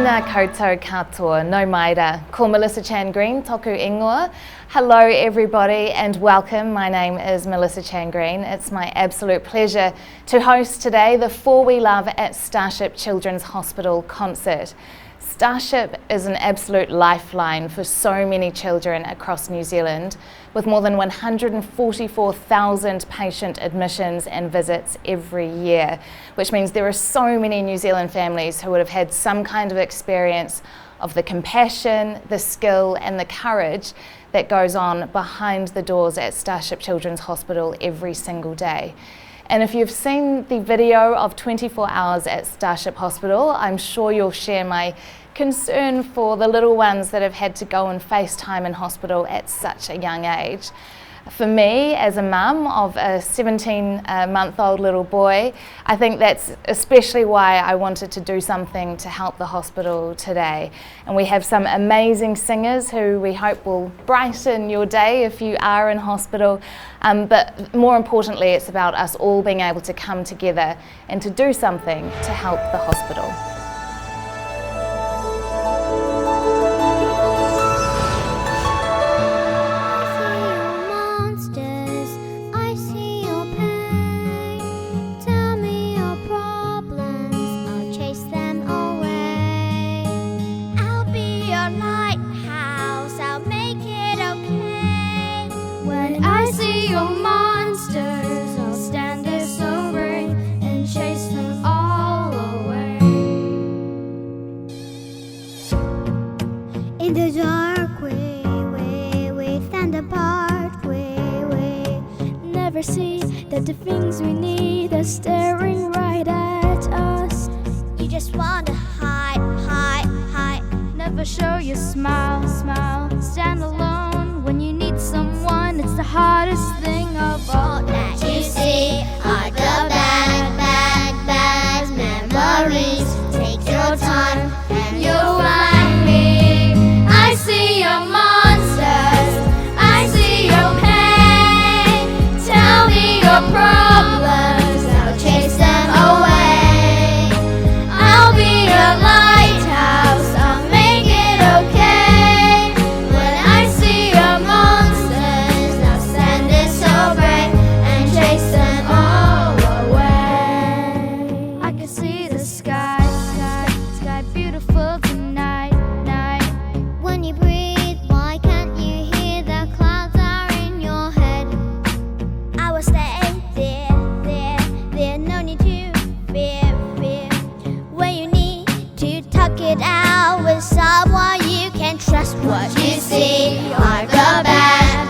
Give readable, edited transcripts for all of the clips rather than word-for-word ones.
Tēnā koutou katoa, no maira. Ko Melissa Chan Green, toku ingoa. Hello everybody and welcome. My name is Melissa Chan Green. It's my absolute pleasure to host today the For We Love at Starship Children's Hospital concert. Starship is an absolute lifeline for so many children across New Zealand, with more than 144,000 patient admissions and visits every year, which means there are so many New Zealand families who would have had some kind of experience of the compassion, the skill and the courage that goes on behind the doors at Starship Children's Hospital every single day. And if you've seen the video of 24 hours at Starship Hospital, I'm sure you'll share my concern for the little ones that have had to go and face time in hospital at such a young age. For me, as a mum of a 17-month-old little boy, I think that's especially why I wanted to do something to help the hospital today. And we have some amazing singers who we hope will brighten your day if you are in hospital. But more importantly, it's about us all being able to come together and to do something to help the hospital. In the dark way, stand apart, way. Never see that the things we need are staring right at us. You just want to hide. Never show your smile. Stand alone when you need someone. It's the hardest thing of all that you see are the bad memories. Take your time and you'll find me. I see your monsters, I see your pain. Tell me your problems, I'll chase them away. I'll be your lighthouse, I'll make it okay. When I see your monsters, I'll stand it so brave and chase them all away. I can see the sky beautiful tonight. When you breathe, why can't you hear the clouds are in your head? I will stay there, no need to fear. When you need to talk it out with someone you can trust, what you see are the bad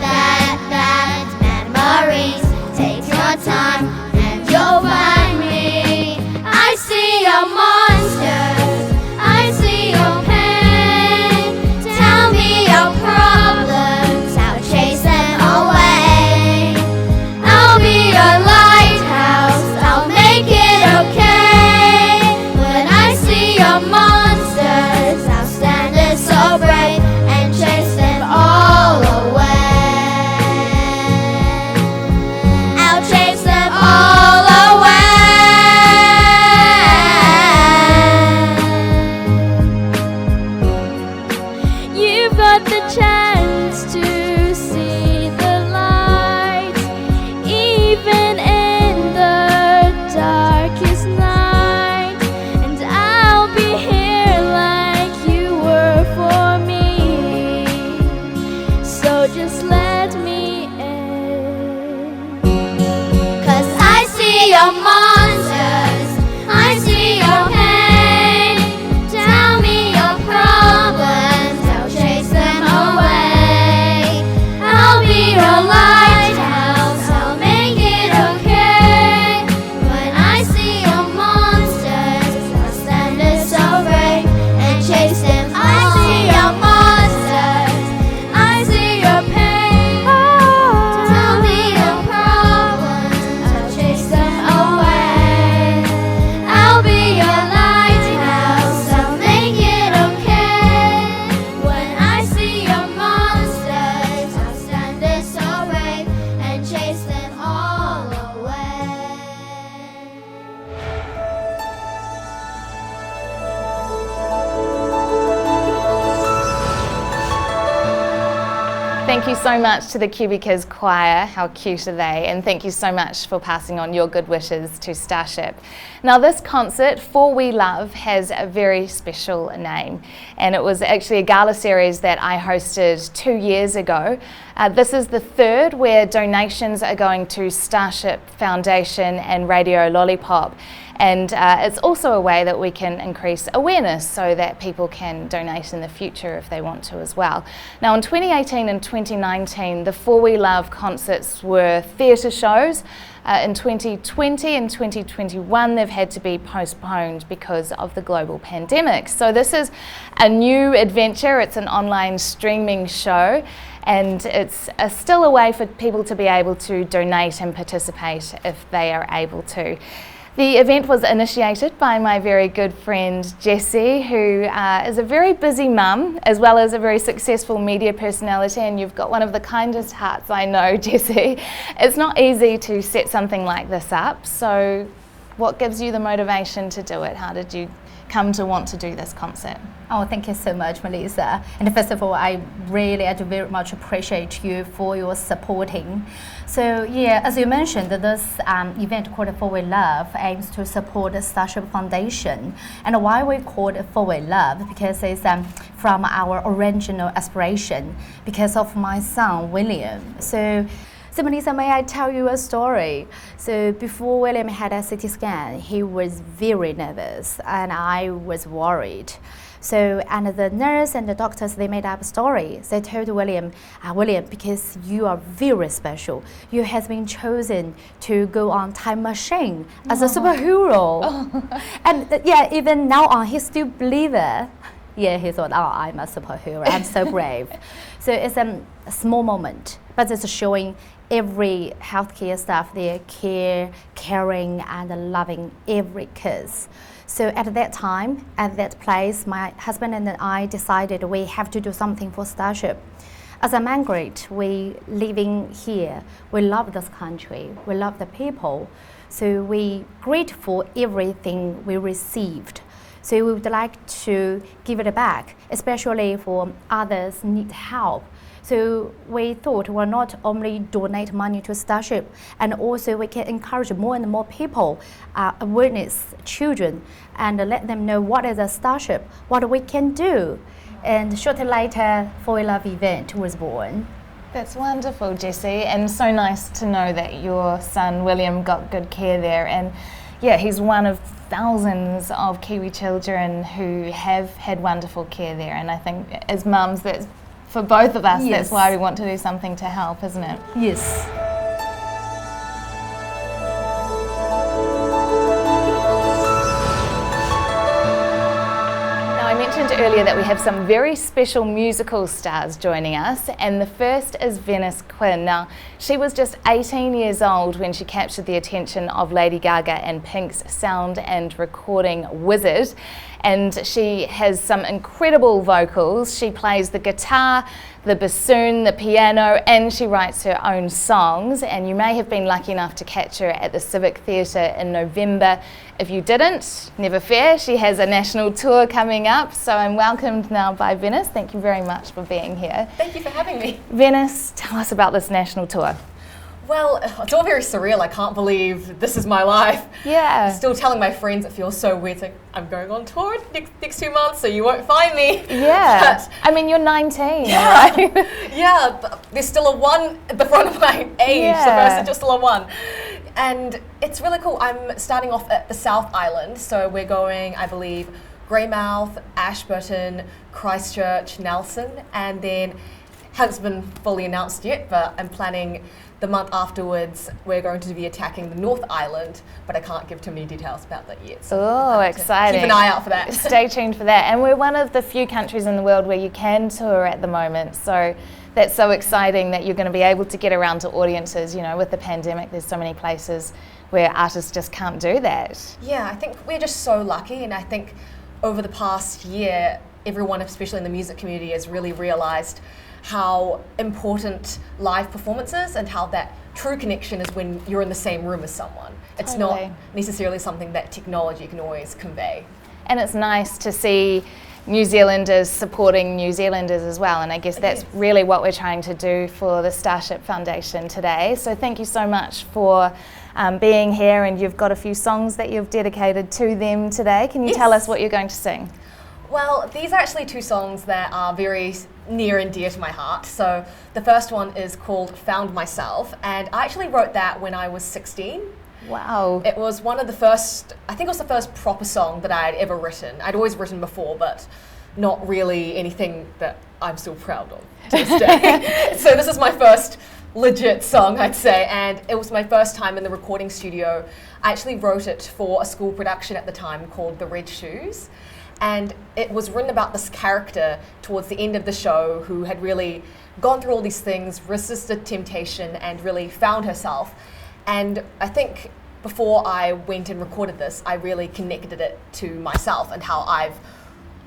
memories. Take your time and you'll find me. I see your monsters, I see your pain. Tell me your problems, I'll chase them away. I'll be your lighthouse, I'll make it okay. When I see your monsters, I'll stand it so brave and chase them all away. I'll chase them all away. You've got the chance to see the light, even in the darkest night. And I'll be here like you were for me. So just let me in. 'Cause I see your monsters, I see your pain. Tell me your problems, I'll chase them away. I'll be your lighthouse, I'll make it okay. When I see your monsters, I'll stand it so brave and chase them all. I see your monsters, I see your pain. Thank you so much to the Cubeekiz choir, how cute are they, and thank you so much for passing on your good wishes to Starship. Now this concert, For We Love, has a very special name, and it was actually a gala series that I hosted 2 years ago. This is the third where donations are going to Starship Foundation and Radio Lollipop. And it's also a way that we can increase awareness so that people can donate in the future if they want to as well. Now in 2018 and 2019, the For We Love concerts were theatre shows. In 2020 and 2021, they've had to be postponed because of the global pandemic. So this is a new adventure. It's an online streaming show, and it's still a way for people to be able to donate and participate if they are able to. The event was initiated by my very good friend Jessie, who is a very busy mum as well as a very successful media personality, and you've got one of the kindest hearts I know, Jessie. It's not easy to set something like this up, so what gives you the motivation to do it? How did you come to want to do this concert? Oh, thank you so much, Melissa. And first of all, I do very much appreciate you for your supporting. So yeah, as you mentioned, this event called For We Love aims to support the Starship Foundation. And why we call it For We Love? Because it's from our original aspiration, because of my son, William. So Melissa, may I tell you a story? So before William had a CT scan, he was very nervous and I was worried. So, and the nurse and the doctors, they made up a story. They told William, William, because you are very special, you have been chosen to go on time machine as a superhero. And yeah, even now on, he still believes it. Yeah, he thought, oh, I'm a superhero, I'm so brave. So it's a small moment, but it's showing every healthcare staff there caring and loving every kids. So at that time, at that place, my husband and I decided we have to do something for Starship. As a migrant, we living here, we love this country, we love the people. So we grateful everything we received. So we would like to give it back, especially for others need help. So we thought we'll not only donate money to Starship, and also we can encourage more and more people, awareness children, and let them know what is a Starship, what we can do. And shortly later, For We Love event was born. That's wonderful, Jessie, and so nice to know that your son William got good care there. And yeah, he's one of thousands of Kiwi children who have had wonderful care there, and I think as mums, that's for both of us, yes. That's why we want to do something to help, isn't it? Yes. Now, I mentioned earlier that we have some very special musical stars joining us, and the first is Venice Quinn. Now, she was just 18 years old when she captured the attention of Lady Gaga and Pink's sound and recording wizard. And she has some incredible vocals. She plays the guitar, the bassoon, the piano, and she writes her own songs. And you may have been lucky enough to catch her at the Civic Theatre in November. If you didn't, never fear, she has a national tour coming up. So I'm welcomed now by Venice. Thank you very much for being here. Thank you for having me. Venice, tell us about this national tour. Well, it's all very surreal. I can't believe this is my life. Yeah. I'm still telling my friends it feels so weird. It's like, I'm going on tour next 2 months, so you won't find me. Yeah. But, I mean, you're 19, yeah, right? Yeah, but there's still a 1 at the front of my age, Yeah. so first it's just still a 1. And it's really cool. I'm starting off at the South Island, so we're going, I believe, Greymouth, Ashburton, Christchurch, Nelson, and then hasn't been fully announced yet, but I'm planning the month afterwards, we're going to be attacking the North Island, but I can't give too many details about that yet. So oh, exciting. Keep an eye out for that. Stay tuned for that. And we're one of the few countries in the world where you can tour at the moment. So that's so exciting that you're going to be able to get around to audiences. You know, with the pandemic, there's so many places where artists just can't do that. Yeah, I think we're just so lucky. And I think over the past year, everyone, especially in the music community, has really realized how important live performance is and how that true connection is when you're in the same room as someone. It's not necessarily something that technology can always convey. And it's nice to see New Zealanders supporting New Zealanders as well, and I guess that's really what we're trying to do for the Starship Foundation today. So thank you so much for being here, and you've got a few songs that you've dedicated to them today. Can you tell us what you're going to sing? Well, these are actually two songs that are very near and dear to my heart. So the first one is called Found Myself, and I actually wrote that when I was 16. Wow. It was one of the first, I think it was the first proper song that I had ever written. I'd always written before, but not really anything that I'm still proud of to this day. So this is my first legit song, I'd say, and it was my first time in the recording studio. I actually wrote it for a school production at the time called The Red Shoes, and it was written about this character towards the end of the show who had really gone through all these things, resisted temptation, and really found herself. And I think before I went and recorded this, I really connected it to myself and how I've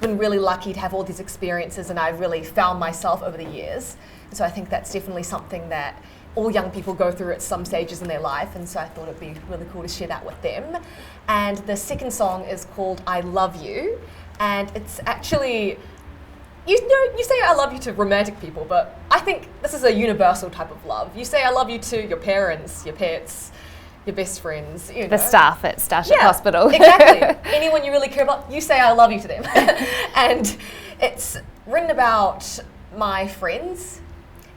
been really lucky to have all these experiences, and I've really found myself over the years. And so I think that's definitely something that all young people go through at some stages in their life, and so I thought it'd be really cool to share that with them. And the second song is called I Love You, and it's actually, you say I love you to romantic people, but I think this is a universal type of love. You say I love you to your parents, your pets, your best friends, you know. The staff at Starship Hospital. Exactly. Anyone you really care about, you say I love you to them. And it's written about my friends.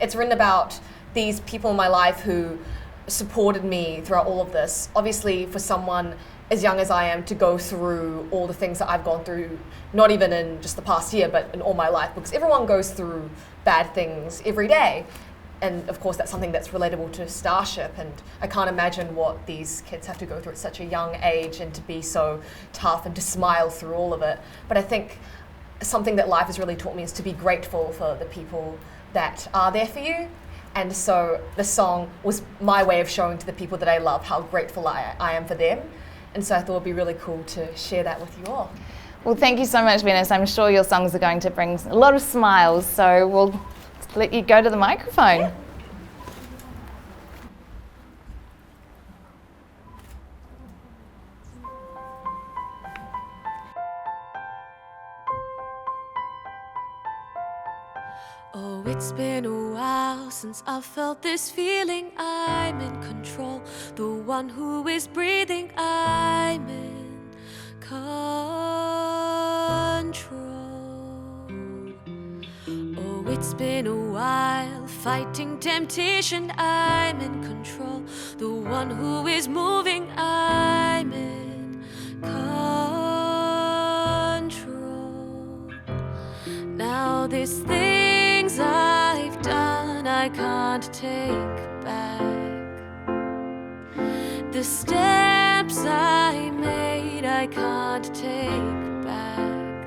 It's written about these people in my life who supported me throughout all of this. Obviously, for someone as young as I am to go through all the things that I've gone through, not even in just the past year, but in all my life, because everyone goes through bad things every day. And of course, that's something that's relatable to Starship, and I can't imagine what these kids have to go through at such a young age and to be so tough and to smile through all of it. But I think something that life has really taught me is to be grateful for the people that are there for you. And so the song was my way of showing to the people that I love how grateful I am for them. And so I thought it'd be really cool to share that with you all. Well, thank you so much, Venice. I'm sure your songs are going to bring a lot of smiles, so we'll let you go to the microphone. Yeah. Oh, it's been a while since I felt this feeling. I'm in control, the one who is breathing. I'm in control. Oh, it's been a while fighting temptation. I'm in control, the one who is moving. I'm in control. Now this things I've done I can't take back. The steps I made I can't take back.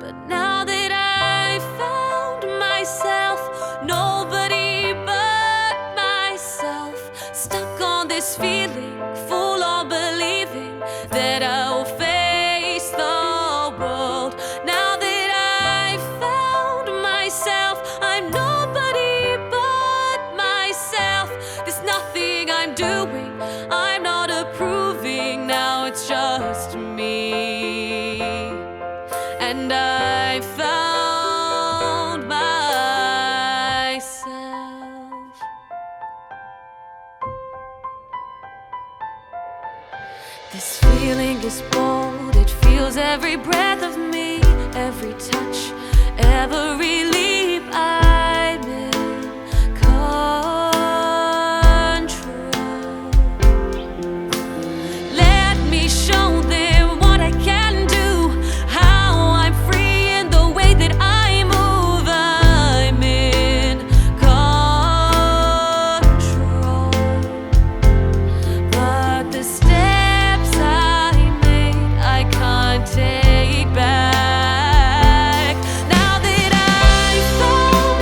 But now that I've found myself, nobody but myself, stuck on this feeling, full of believing that I'll face the world. Now that I've found myself, I'm nobody but myself. There's nothing I'm doing, I'm not approving. Now it's just me, and I found myself. This feeling is bold, it feels every breath of me, every touch, every leap. I'm in control. Let me show them what I can do, how I'm free in the way that I move. I'm in control. But the steps I made I can't take back. Now that I found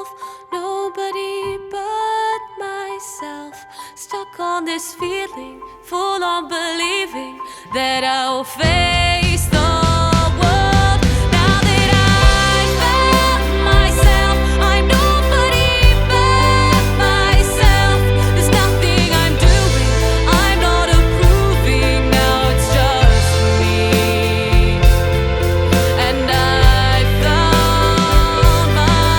myself, nobody but myself. Stuck on this feeling, full on believing that I'll face the world. Now that I found myself, I'm nobody but myself. There's nothing I'm doing, I'm not approving. Now it's just me, and I found myself.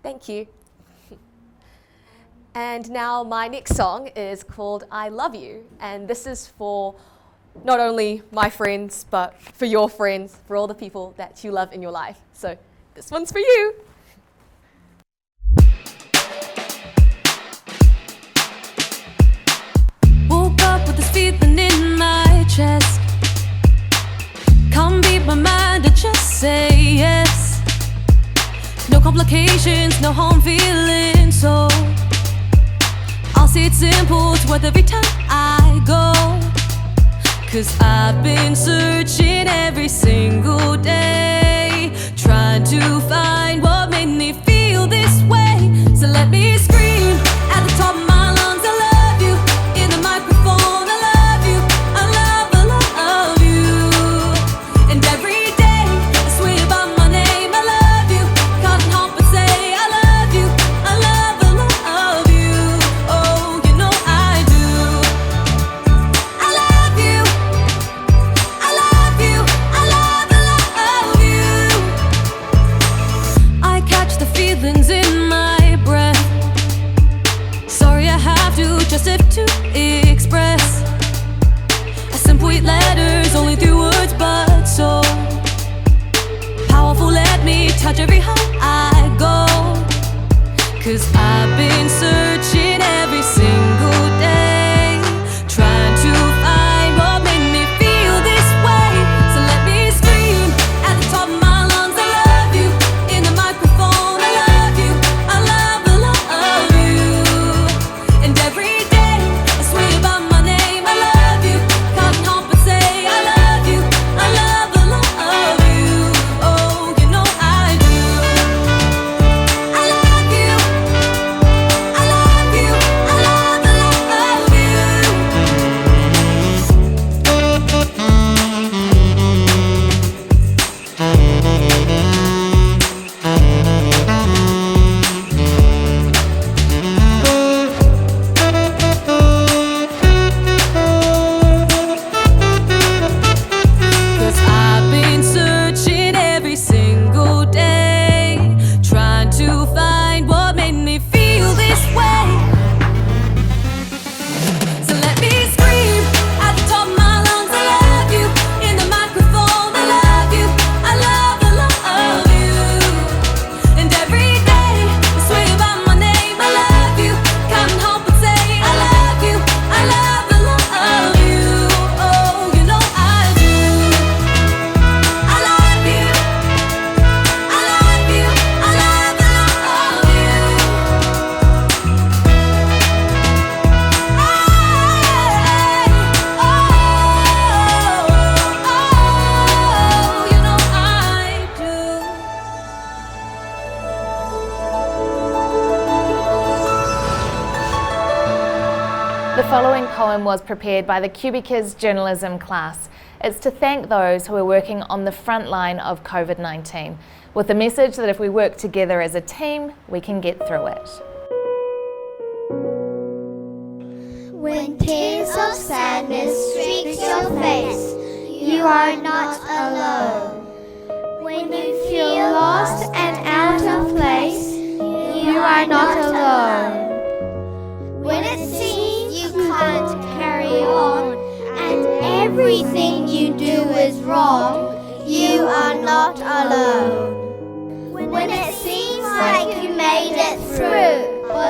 Thank you. And now my next song is called I Love You, and this is for not only my friends, but for your friends, for all the people that you love in your life. So this one's for you. Woke up with this feeling in my chest. Can't beat my mind to just say yes. No complications, no harm feeling, so I'll say it's simple, it's worth every time I go. 'Cause I've been searching every single day, trying to find what made me feel this way. So let me scream at the top of my lungs, I love you. In the microphone, I love you. I love you. And every day I swear by my name, I love you. Can't help but say I love you. I love you. Oh, you know I do. I love you. I love you. I love you. I catch the feelings in my breath. Sorry I have to just have to express a simple 8 letters, only 3 words, but so powerful. Let me touch every heart I go. 'Cause I've been searching every single day, trying to find what made me feel this way. So let me scream at the top of my lungs, I love you. In the microphone, I love you. I love you. And every day I swear by my name, I love you. Can't help but say I love you. I love you. Oh, you know I do. I love you. I love you. I love you. Cause I've been searching every single day, trying to find what made me feel this way. So let me scream at the top of my lungs, I love you. In the microphone, I love you. I love you. And every day I swear by my name, I love you. Can't help but say I love you. I love you. Oh, you know I do. I love you. I love you. I love you. Oh, you know I do. The following poem was prepared by the Cubeekiz journalism class. It's to thank those who are working on the front line of COVID-19, with the message that if we work together as a team, we can get through it. When tears of sadness streak your face, you are not alone. When you feel lost and out of place, you are not alone. When it seems you can't carry on and everything you do is wrong, you are not alone. When it seems like you made it through, but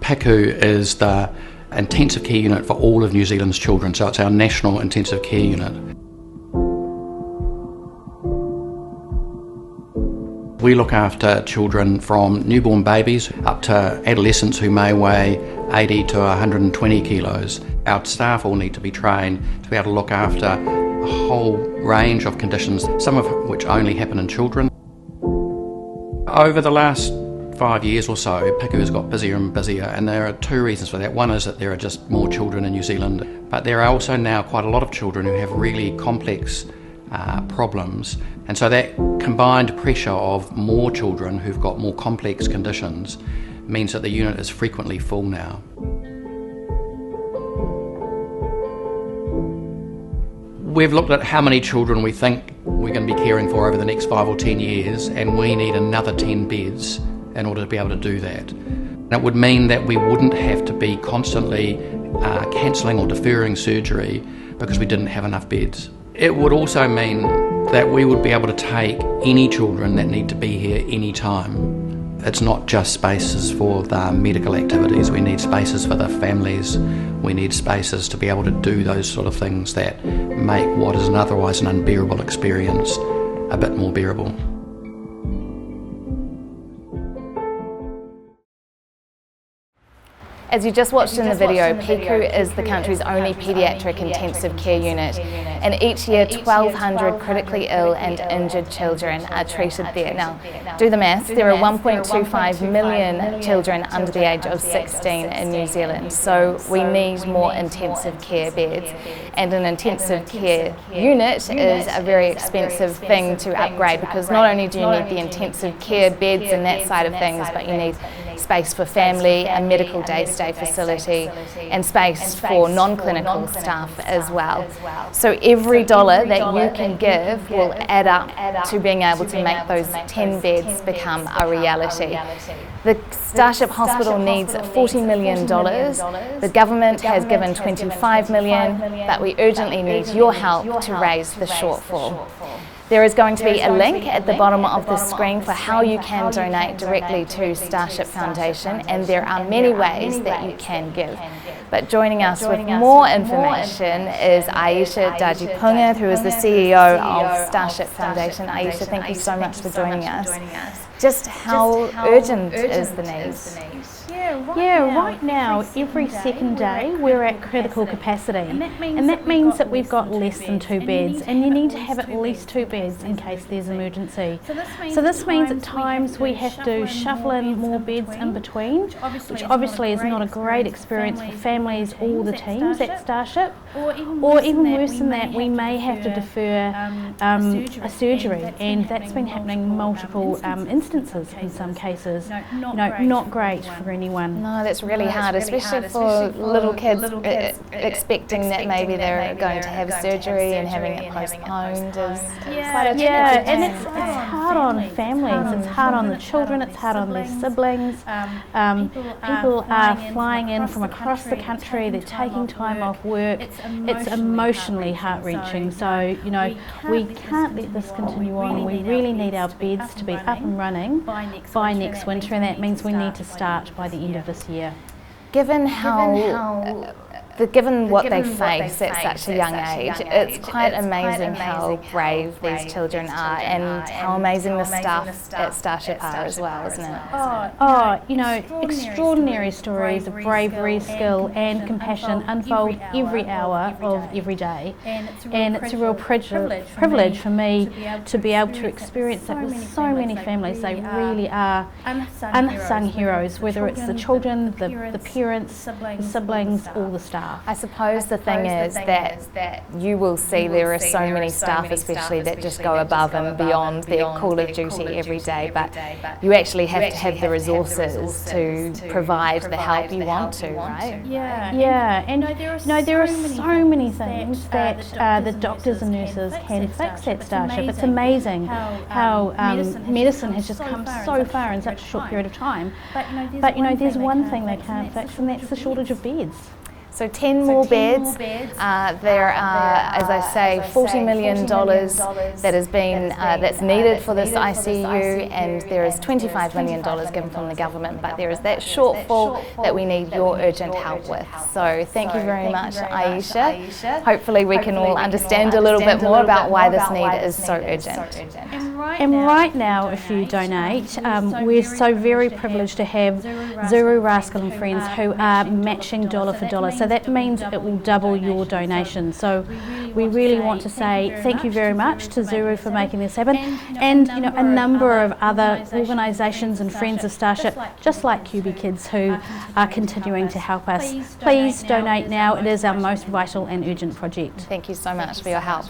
PICU is the intensive care unit for all of New Zealand's children, so it's our national intensive care unit. We look after children from newborn babies up to adolescents who may weigh 80 to 120 kilos. Our staff all need to be trained to be able to look after a whole range of conditions, some of which only happen in children. Over the last 5 years or so, PICU has got busier and busier, and there are two reasons for that. One is that there are just more children in New Zealand, but there are also now quite a lot of children who have really complex problems, and so that combined pressure of more children who've got more complex conditions means that the unit is frequently full now. We've looked at how many children we think we're going to be caring for over the next 5 or 10 years, and we need another 10 beds in order to be able to do that. And it would mean that we wouldn't have to be constantly cancelling or deferring surgery because we didn't have enough beds. It would also mean that we would be able to take any children that need to be here any time. It's not just spaces for the medical activities, we need spaces for the families, we need spaces to be able to do those sort of things that make what is otherwise an unbearable experience a bit more bearable. As you just watched in the video, PICU is the country's only paediatric intensive care unit, and each year 1,200 critically ill and injured children are treated there. Now, do the maths, there are 1.25 million children under the age of 16 in New Zealand, so we need more intensive care beds, and an intensive care unit is a very expensive thing to upgrade, because not only do you need the intensive care beds and that side of things, but you need space for family, a medical day-stay facility, and space for non-clinical staff as well. So every dollar that you can give will add up to being able to make those 10 beds become a reality. The Starship Hospital needs $40 million. The government has given $25 million, but we urgently need your help to raise the shortfall. There is going to be a link at the bottom of the screen for how you can donate directly to Starship Foundation, and there are many ways that you can give. But joining us with more information is Aisha Dajipunga, who is the CEO of Starship Foundation. Aisha, thank you so much for joining us. Just how urgent is the need? Right now, every second day we're at critical capacity, and that means that we've got less than 2 beds, and you need to have at least 2 beds in case there's emergency. So this means at times we have to shuffle in more beds in between, which obviously is not a great experience for families or the teams at Starship, or even worse than that, we may have to defer a surgery, and that's been happening multiple instances in some cases. Not great for anyone. No, that's really hard, especially for little kids expecting that maybe they're going to have surgery and having it postponed is quite a yeah, and it's hard on families, it's hard on the children, it's hard on their siblings. People are flying in from across the country, they're taking time off work. It's emotionally heart-wrenching, so we can't let this continue on. We really need our beds to be up and running by next winter, and that means we need to start by the end of this year. Given what they face at such a young age, it's quite amazing how brave these children are, and how amazing the staff at Starship are as well, isn't it? Extraordinary stories of bravery, skill and compassion unfold every hour of every day, and it's a real privilege for me to be able to experience that with so many families. They really are unsung heroes, whether it's the children, the parents, the siblings, or the staff. I suppose the thing is that you will see there are so many staff especially that just go above and beyond their call of duty every day, but you actually have to have the resources to provide the help you want to, right? Yeah, and there are so many things that the doctors and nurses can fix at Starship. It's amazing how medicine has just come so far in such a short period of time, but there's one thing they can't fix, and that's the shortage of beds. So 10 more beds. There are, as I say, $40 million that has been that's needed for this ICU, and there is $25 million given from the government. But there is that shortfall that we need your urgent help with. So thank you very much, Aisha. Hopefully we can all understand a little bit more about why this need is so urgent. And right now, if you donate, we're so very privileged to have Zuru, Rascal and Friends who are matching dollar for dollar. So that means it will double your donation. So we really want to say thank you very much to Zuru for making this happen, and you know, a number of other organisations and friends of Starship, just like Cubeekiz, who are continuing to help us. Please donate now. It is our most vital and urgent project. Thank you so much for your help.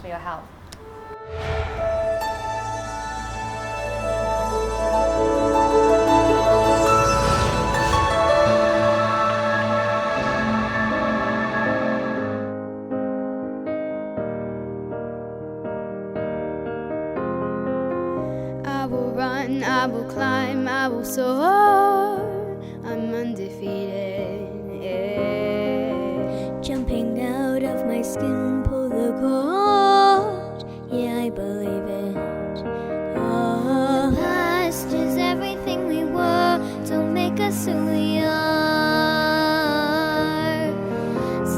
I will run, I will climb, I will soar. I'm undefeated. Yeah. Jumping out of my skin, pull the cord. Yeah, I believe it. Oh. The past is everything we were. Don't make us who we are.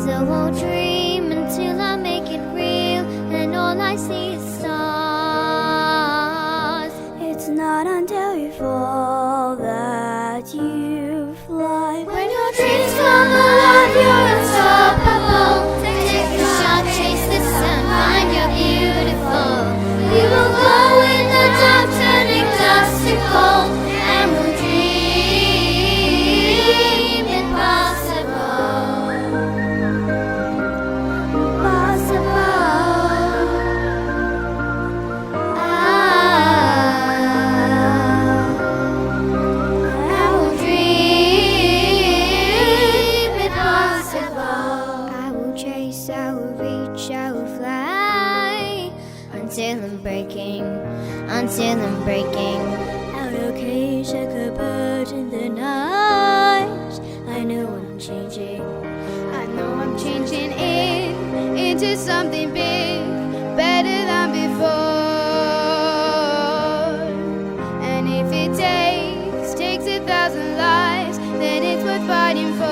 So I'll dream until I make it real, and all I see is stars. It's not until you fall that you fly. When your dreams come alive, you're unstoppable. Take a shot, chase the sun, find you're beautiful. We will glow in the dark, turning dust to gold, and we'll dream impossible. Until I'm breaking out of cage like a bird in the night. I know I'm changing. I know I'm changing into something big, better than before. And if it takes 1,000 lives, then it's worth fighting for.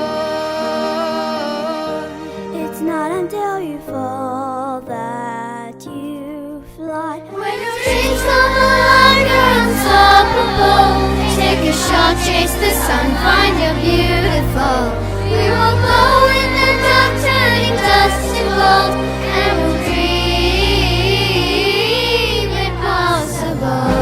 It's not until you fall that you fly. When your dreams come alive, you're unstoppable. Take a shot, chase the sun, find you're beautiful. We will glow in the dark, turning dust to gold, and we'll dream impossible.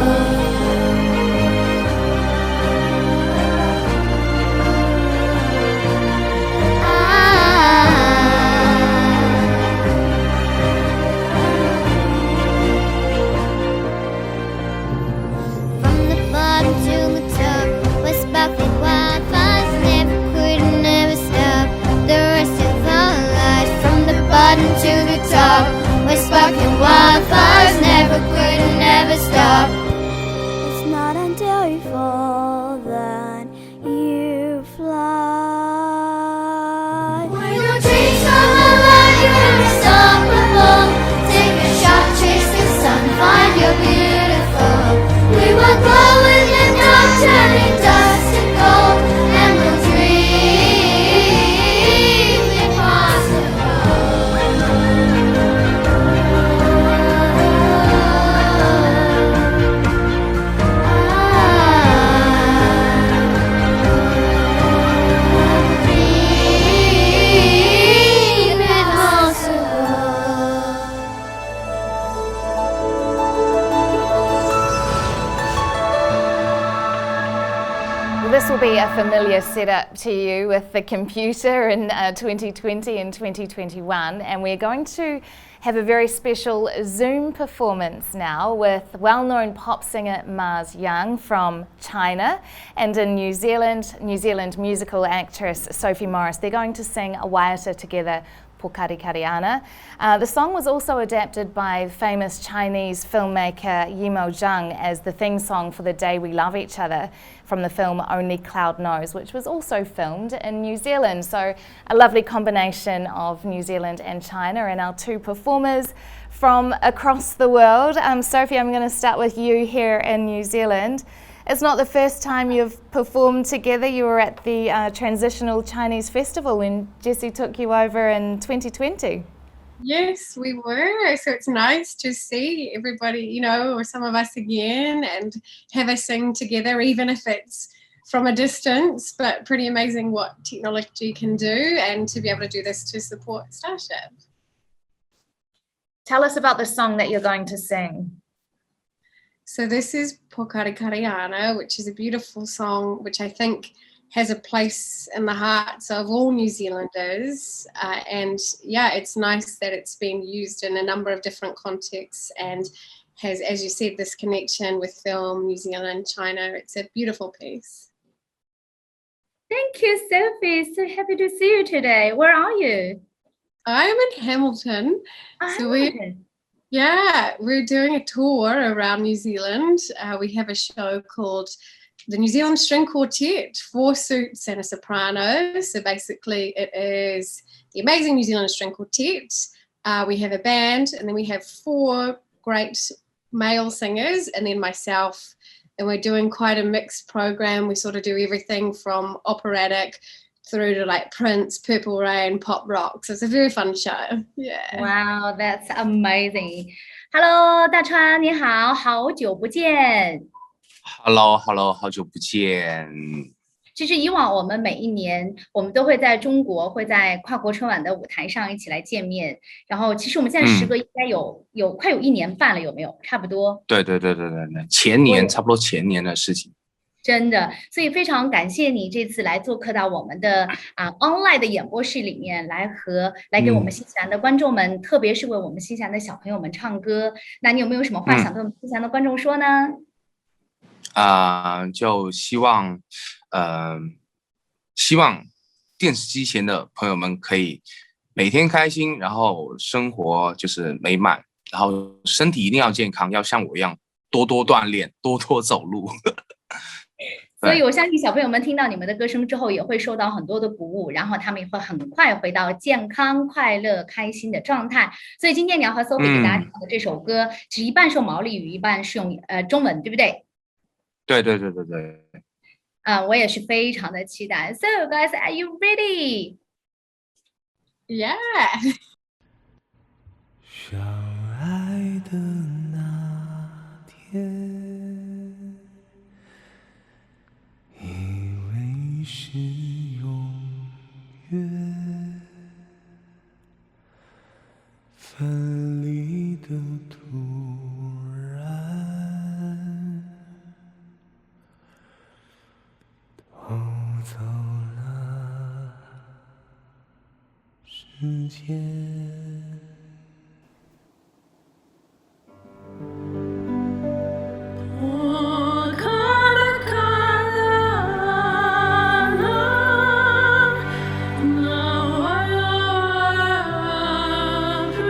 To the top, we're sparking wildfires, never quit and never stop. It's not until you fall that you fly. When your dreams come alive, you're unstoppable. Take a shot, chase the sun, find you're beautiful. We will glow in the dark, turning dust to gold, and we'll dream impossible. This will be a familiar setup to you with the computer in 2020 and 2021, and we're going to have a very special Zoom performance now with well-known pop singer Mars Young from China, and in New Zealand musical actress Sophie Morris. They're going to sing a waiata together, Pokari Ana. The song was also adapted by famous Chinese filmmaker Yimou Zhang as the theme song for The Day We Love Each Other from the film Only Cloud Knows, which was also filmed in New Zealand. So a lovely combination of New Zealand and China, and our two performers from across the world. Sophie, I'm going to start with you here in New Zealand. It's not the first time you've performed together. You were at the Transitional Chinese Festival when Jessie took you over in 2020. Yes, we were. So it's nice to see everybody, you know, or some of us again and have a sing together, even if it's from a distance, but pretty amazing what technology can do and to be able to do this to support Starship. Tell us about the song that you're going to sing. So this is Pokari Ana, which is a beautiful song, which I think has a place in the hearts of all New Zealanders. And yeah, it's nice that it's been used in a number of different contexts and has, as you said, this connection with film, New Zealand, China. It's a beautiful piece. Thank you, Sophie. So happy to see you today. Where are you? I'm in Hamilton. Hamilton. We're doing a tour around New Zealand. We have a show called the New Zealand String Quartet, 4 suits and a soprano. So basically it is the amazing New Zealand String Quartet. We have a band, and then we have 4 great male singers, and then myself. And we're doing quite a mixed program. We sort of do everything from operatic through to like Prince, Purple Rain, pop rock. So it's a very fun show. Yeah. Wow, that's amazing. Hello, 大川你好，好久不见。Hello， 好久不见。其实以往我们每一年，我们都会在中国，会在跨国春晚的舞台上一起来见面。然后，其实我们现在时隔应该有快有1年半了，有没有？差不多。对，前年差不多前年的事情。真的，所以非常感谢你这次来做客到我们的online 的演播室里面来给我们新西兰的观众们，特别是为我们新西兰的小朋友们唱歌。那你有没有什么话想对我们新西兰的观众说呢？就希望电视机前的朋友们可以每天开心，然后生活就是美满，然后身体一定要健康，要像我一样多多锻炼，多多走路。所以我相信小朋友们听到你们的歌声之后，也会受到很多的鼓舞，然后他们也会很快回到健康、快乐、开心的状态。所以今天你要和 Sophie 给大家唱的这首歌，其实一半是用毛利语，一半是用中文，对不对？对。我也是非常的期待。So guys, are you ready? Yeah. 相爱的那天，以为是永远，分离的突然，偷走了时间。Now I love you.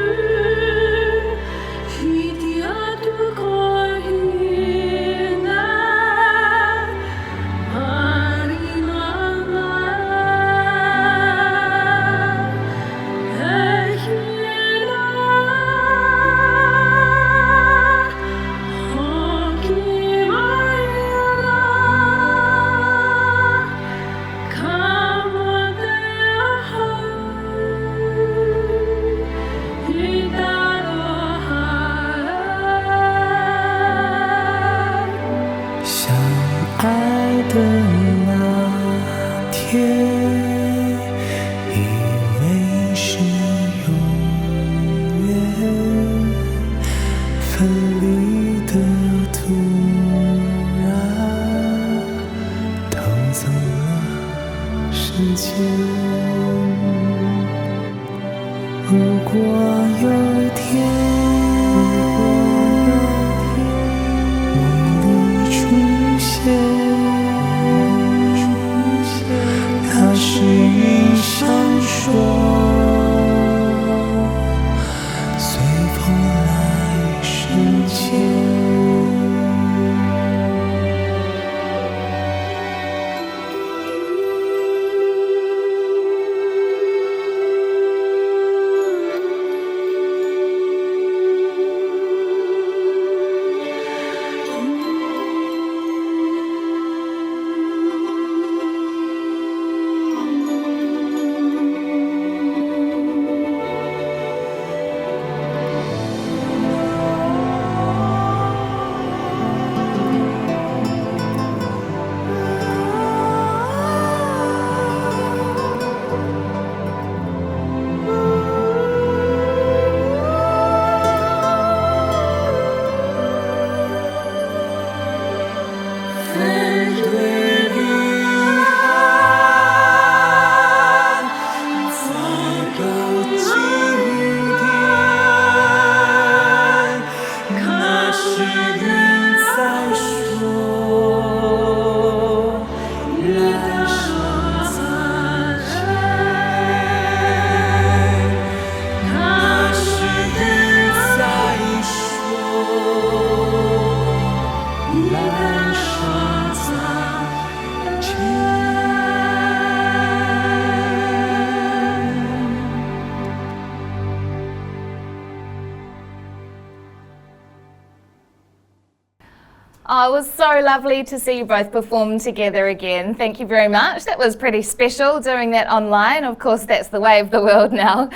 Oh, it was so lovely to see you both perform together again. Thank you very much. That was pretty special doing that online. Of course, that's the way of the world now.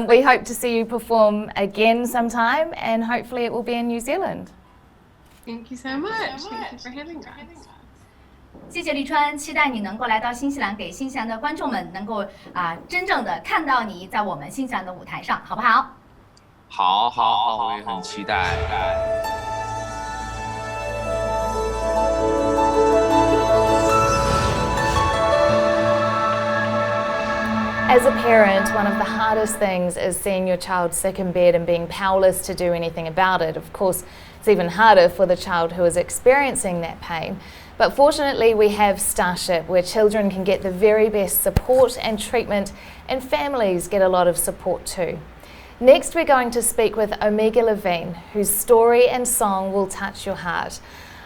We hope to see you perform again sometime, and hopefully it will be in New Zealand. Thank you so much. Thank you for having us. 谢谢立川，期待你能够来到新西兰，给新西兰的观众们能够真正的看到你在我们新西兰的舞台上，好不好？好，我也很期待。As a parent, one of the hardest things is seeing your child sick in bed and being powerless to do anything about it. Of course, it's even harder for the child who is experiencing that pain. But fortunately, we have Starship, where children can get the very best support and treatment, and families get a lot of support too. Next, we're going to speak with Omega Levine, whose story and song will touch your heart.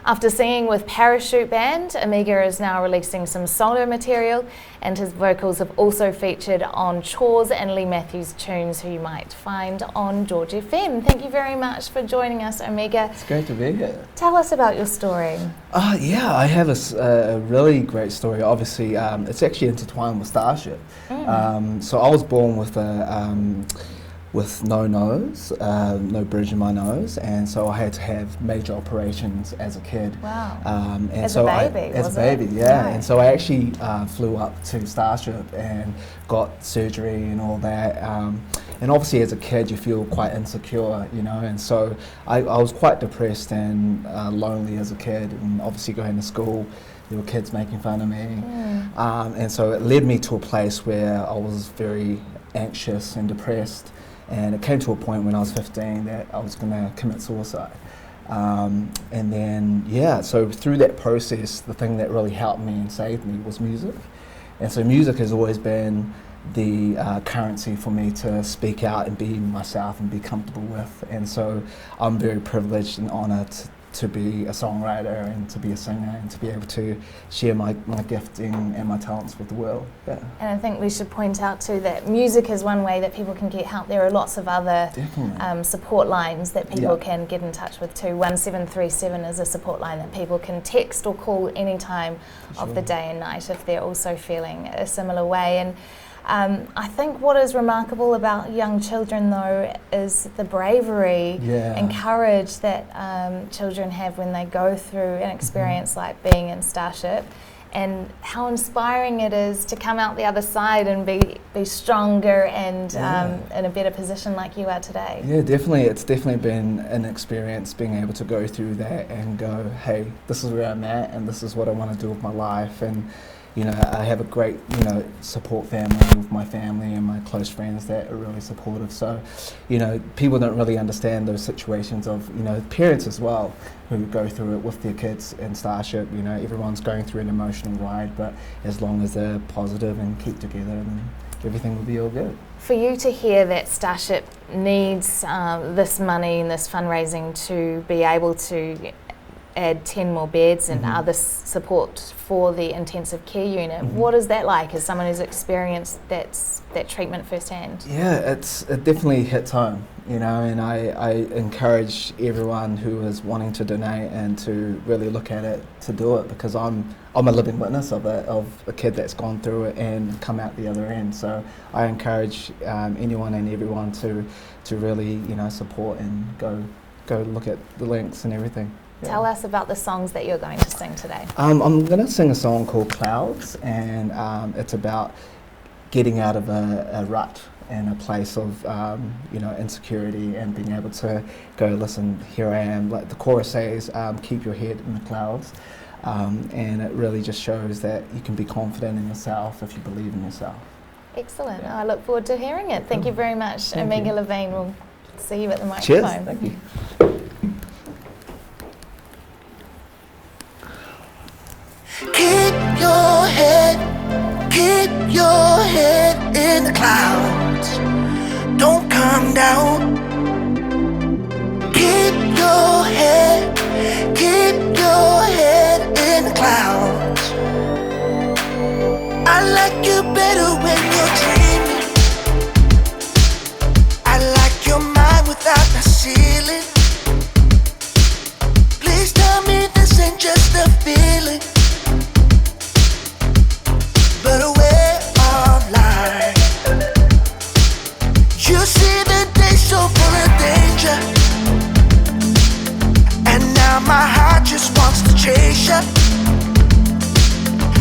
After singing with Parachute Band, Omega is now releasing some solo material, and his vocals have also featured on Chores and Lee Matthews tunes, who you might find on George FM. Thank you very much for joining us, Omega. It's great to be here. Tell us about your story. Yeah, I have a really great story. Obviously, it's actually intertwined with Starship. So I was born with no nose, no bridge in my nose, and so I had to have major operations as a kid. Wow. And as so a baby, as a baby, yeah. Right. And so I actually flew up to Starship and got surgery and all that. And obviously as a kid you feel quite insecure, you know, and so I was quite depressed and lonely as a kid, and obviously going to school there were kids making fun of me. And so it led me to a place where I was very anxious and depressed. And it came to a point when I was 15 that I was going to commit suicide. And then, so through that process, the thing that really helped me and saved me was music. And so music has always been the currency for me to speak out and be myself and be comfortable with. And so I'm very privileged and honoured to be a songwriter and to be a singer and to be able to share my gifting and my talents with the world. Yeah. And I think we should point out too that music is one way that people can get help. There are lots of other support lines that people can get in touch with too. 1737 is a support line that people can text or call any time of the day and night if they're also feeling a similar way. And I think what is remarkable about young children though is the bravery and courage that children have when they go through an experience like being in Starship, and how inspiring it is to come out the other side and be stronger and in a better position like you are today. Yeah, definitely. It's definitely been an experience being able to go through that and go, hey, this is where I'm at and this is what I want to do with my life. And you know, I have a great, support family with my family and my close friends that are really supportive. So, people don't really understand those situations of, parents as well who go through it with their kids in Starship. Everyone's going through an emotional ride, but as long as they're positive and keep together, then everything will be all good. For you to hear that Starship needs this money and this fundraising to be able to add 10 more beds and other support for the intensive care unit. What is that like as someone who's experienced that treatment firsthand? Yeah, it definitely hits home, and I encourage everyone who is wanting to donate and to really look at it to do it, because I'm a living witness of a kid that's gone through it and come out the other end. So I encourage anyone and everyone to really support and go look at the links and everything. Yeah. Tell us about the songs that you're going to sing today. I'm going to sing a song called Clouds, and it's about getting out of a rut and a place of insecurity and being able to go, listen, here I am. Like the chorus says, keep your head in the clouds, and it really just shows that you can be confident in yourself if you believe in yourself. Excellent. Yeah. I look forward to hearing it. Thank you very much. Omega Levine. We'll see you at the microphone. Cheers. Thank you. Keep your head in the clouds. Don't come down. Keep your head in the clouds. I like you better when you're dreaming. I like your mind without the ceiling. Please tell me this than just a feeling, but a way of life. You see the day so full of danger, and now my heart just wants to chase you.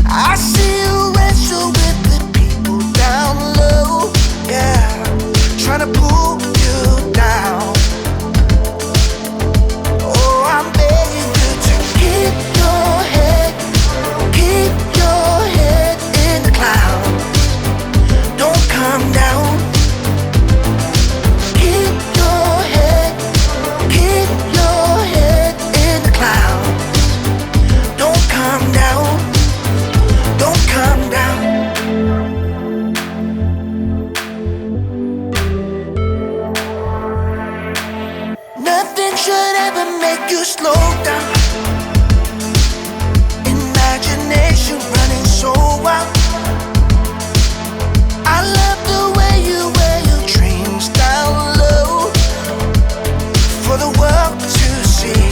I see you wrestle with the people down low, yeah, trying to pull you down. Oh, I'm begging you to keep your head in the clouds. Don't come down. Keep your head in the clouds. Don't come down. Don't come down. Nothing should ever make you slow down. Imagination running so wild. I love the way you wear your dreams down low for the world to see.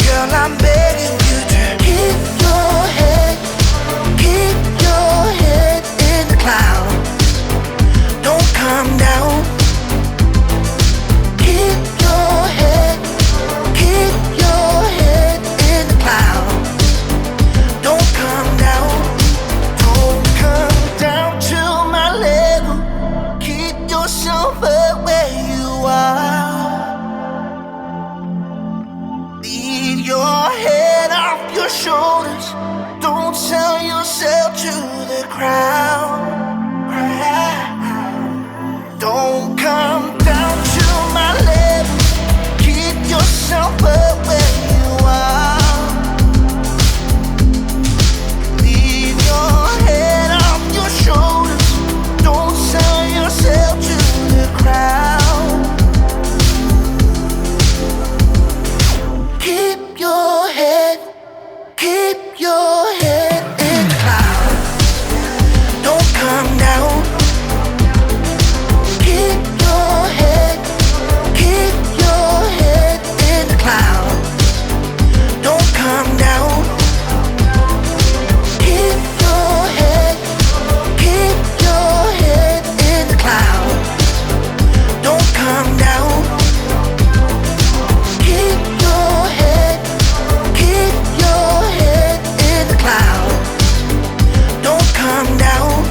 Girl, I'm begging you to keep your head in the clouds. Don't come down. Keep your head in the clouds. Don't come down. Don't come down to my level. Keep yourself up where you are. Leave your head off your shoulders. Don't sell yourself to the crowd. Don't come down to my level. Keep yourself up where you are. Leave your head off your shoulders. Don't sell yourself to the crowd. Keep your head in the clouds. Don't come down. Keep your head in the clouds. Don't come down. Keep your head in the clouds. Don't come down. Keep your head in the clouds. Don't come down.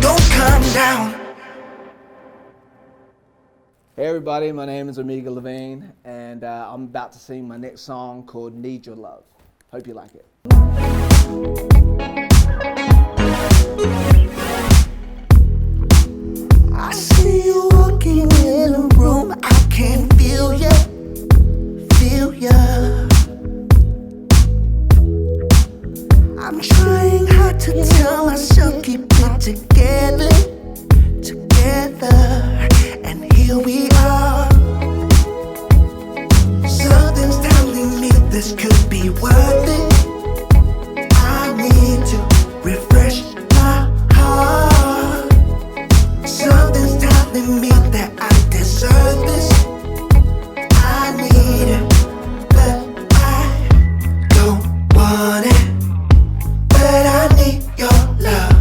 Don't come down. Hey everybody, my name is Omega Levine, and I'm about to sing my next song called Need Your Love. Hope you like it. I see you walking in a room, I can feel ya. I'm trying hard to tell myself, keep it together, and here we are. Something's telling me this could be worth it. I need to refresh my heart. Something's telling me that I deserve this. I need it, but I don't want it. But I need your love.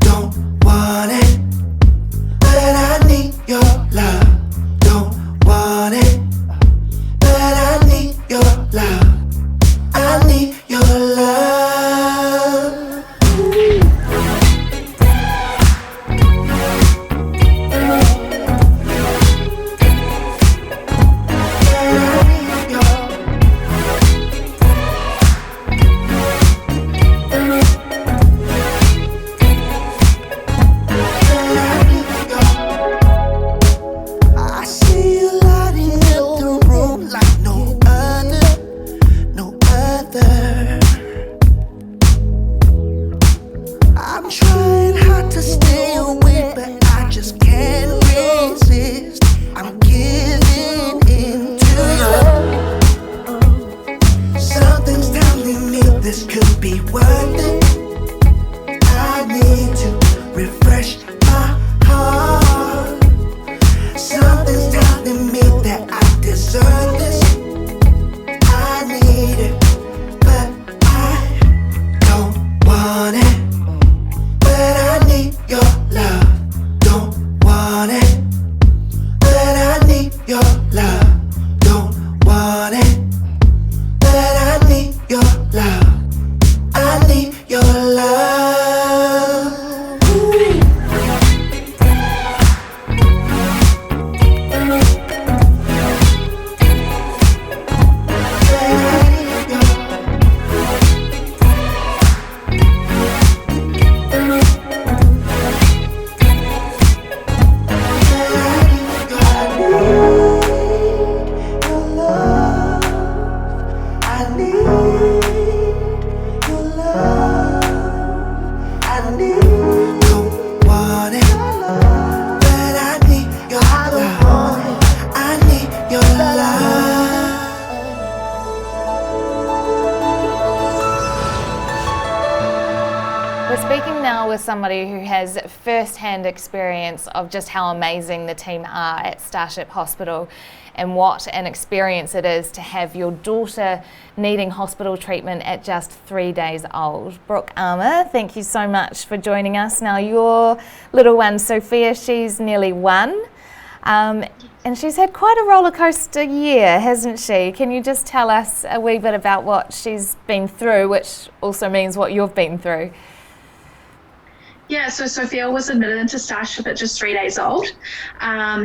Don't want it, but I need your love. Don't want it, but I need your love. I need your love. somebody who has first-hand experience of just how amazing the team are at Starship Hospital and what an experience it is to have your daughter needing hospital treatment at just 3 days old. Brooke Armour, thank you so much for joining us. Now your little one, Sophia, she's nearly 1. And she's had quite a roller coaster year, hasn't she? Can you just tell us a wee bit about what she's been through, which also means what you've been through? Yeah, so Sophia was admitted into Starship at just 3 days old.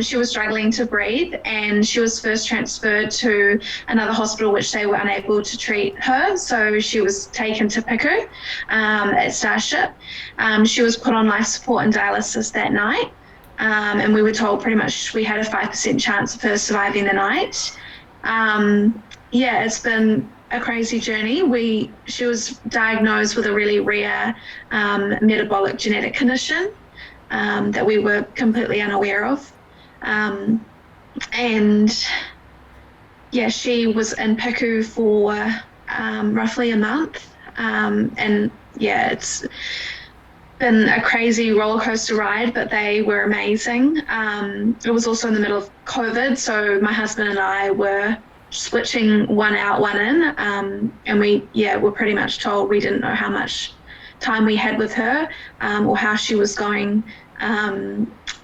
She was struggling to breathe, and she was first transferred to another hospital which they were unable to treat her. So she was taken to Piku at Starship. She was put on life support and dialysis that night. And we were told pretty much we had a 5% chance of her surviving the night. Yeah, it's been a crazy journey. She was diagnosed with a really rare metabolic genetic condition that we were completely unaware of. And yeah, she was in Piku for roughly a month. And yeah, it's been a crazy roller coaster ride, but they were amazing. It was also in the middle of COVID, so my husband and I were switching one out, one in, and we were pretty much told we didn't know how much time we had with her or how she was going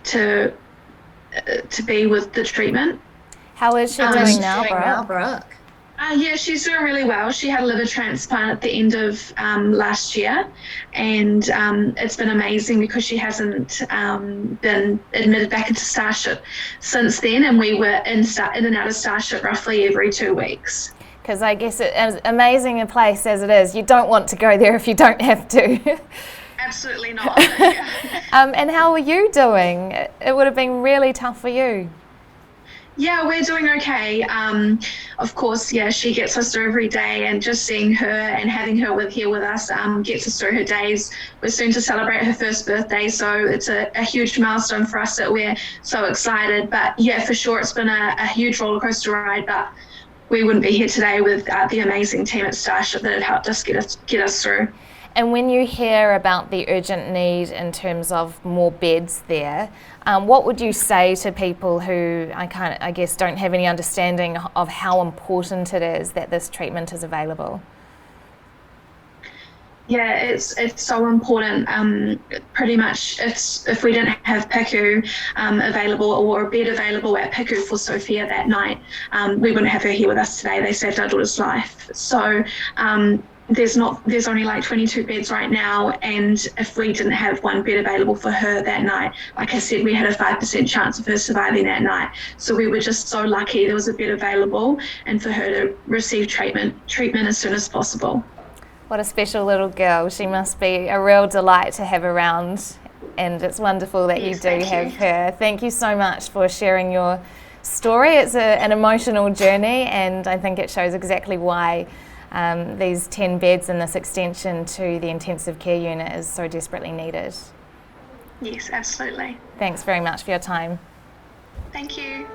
to be with the treatment. How is she doing now, Brooke? Yeah, she's doing really well. She had a liver transplant at the end of last year, and it's been amazing because she hasn't been admitted back into Starship since then, and we were in and out of Starship roughly every 2 weeks. Because I guess it, as amazing a place as it is, you don't want to go there if you don't have to. Absolutely not. And how are you doing? It would have been really tough for you. Yeah, we're doing okay. Of course, yeah, she gets us through every day, and just seeing her and having her here with us gets us through her days. We're soon to celebrate her first birthday, so it's a huge milestone for us that we're so excited. But yeah, for sure, it's been a huge roller coaster ride, but we wouldn't be here today without the amazing team at Starship that had helped us get us through. And when you hear about the urgent need in terms of more beds there, what would you say to people who I guess don't have any understanding of how important it is that this treatment is available? Yeah, it's so important. Pretty much, if we didn't have Piku available or a bed available at Piku for Sophia that night, we wouldn't have her here with us today. They saved our daughter's life. So there's only like 22 beds right now, and if we didn't have one bed available for her that night, like I said, we had a 5% chance of her surviving that night. So we were just so lucky there was a bed available and for her to receive treatment as soon as possible. What a special little girl. She must be a real delight to have around, and it's wonderful that you do have her. Thank you so much for sharing your story. It's an emotional journey, and I think it shows exactly why these 10 beds and this extension to the intensive care unit is so desperately needed. Yes, absolutely. Thanks very much for your time. Thank you.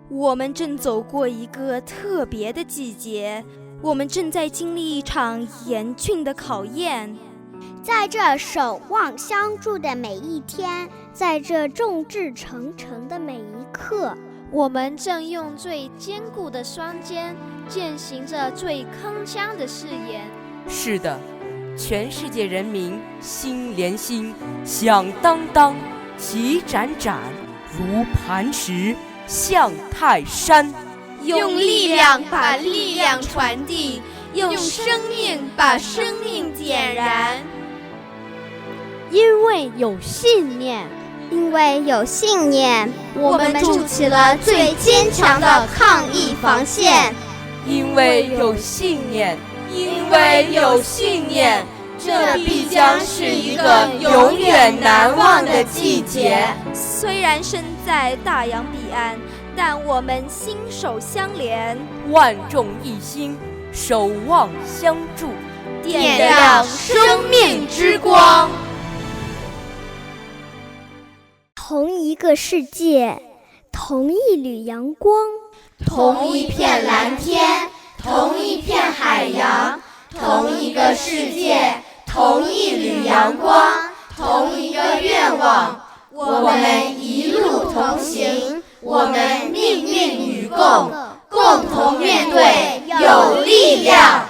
我们正走过一个特别的季节，我们正在经历一场严峻的考验。在这守望相助的每一天，在这众志成城的每一刻，我们正用最坚固的双肩践行着最铿锵的誓言。是的，全世界人民心连心，响当当，齐展展，如磐石向泰山。用力量把力量传递，用生命把生命点燃。因为有信念，因为有信念，我们筑起了最坚强的抗疫防线。因为有信念，因为有信念，这必将是一个永远难忘的季节。虽然身在大洋彼岸，但我们心手相连，万众一心，守望相助，点亮生命之光。同一个世界，同一缕阳光，同一片蓝天，同一片海洋，同一个世界，同一缕阳光，同一个愿望。我们一路同行，我们命运与共，共同面对，有力量。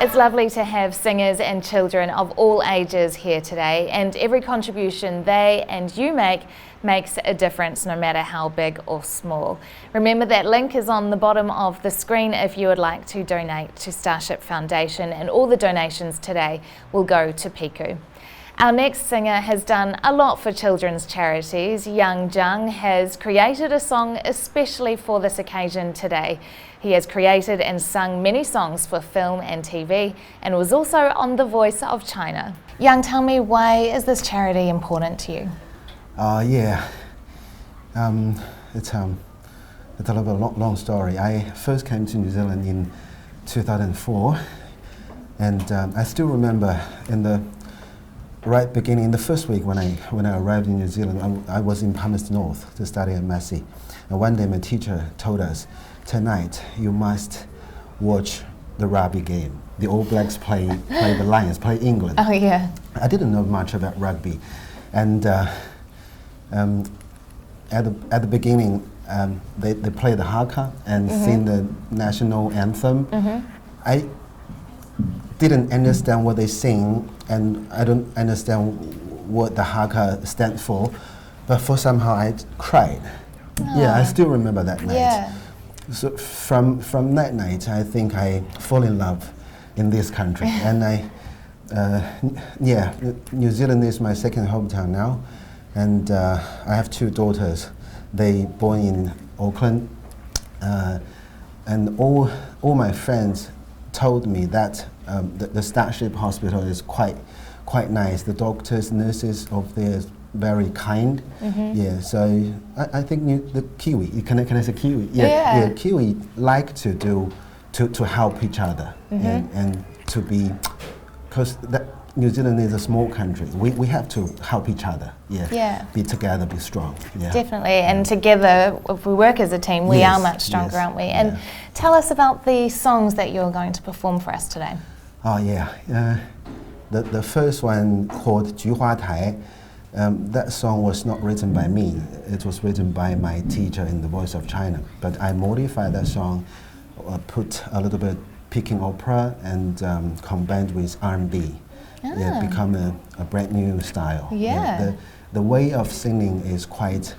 It's lovely to have singers and children of all ages here today, and every contribution they and you make makes a difference no matter how big or small. Remember that link is on the bottom of the screen if you would like to donate to Starship Foundation, and all the donations today will go to Piku. Our next singer has done a lot for children's charities. Young Jung has created a song especially for this occasion today. He has created and sung many songs for film and TV and was also on The Voice of China. Young, tell me, why is this charity important to you? It's a little bit long story. I first came to New Zealand in 2004, and I still remember in the right beginning, the first week when I arrived in New Zealand, I was in Palmerston North to study at Massey. And one day my teacher told us, tonight you must watch the rugby game. The All Blacks play the Lions, play England. Oh yeah. I didn't know much about rugby, and at the beginning they play the haka and sing the national anthem. I didn't understand what they sing, and I don't understand what the haka stands for, but for somehow I cried. Yeah, I still remember that night. Yeah. So from that night, I think I fall in love in this country, and New Zealand is my second hometown now, and I have two daughters. They born in Auckland, and all my friends told me that the Starship Hospital is quite nice. The doctors, nurses of there is very kind. Yeah, so I think the Kiwi, can I say Kiwi? Yeah, Kiwi like to help each other and to be, because New Zealand is a small country. We have to help each other. Yeah. Be together, be strong. Yeah. Definitely, and together, if we work as a team, we are much stronger, aren't we? And tell us about the songs that you're going to perform for us today. Oh yeah, the first one called 菊花台. That song was not written by me. It was written by my teacher in The Voice of China. But I modified that song, put a little bit Peking opera and combined with R&B. Yeah, become a brand new style. Yeah. The way of singing is quite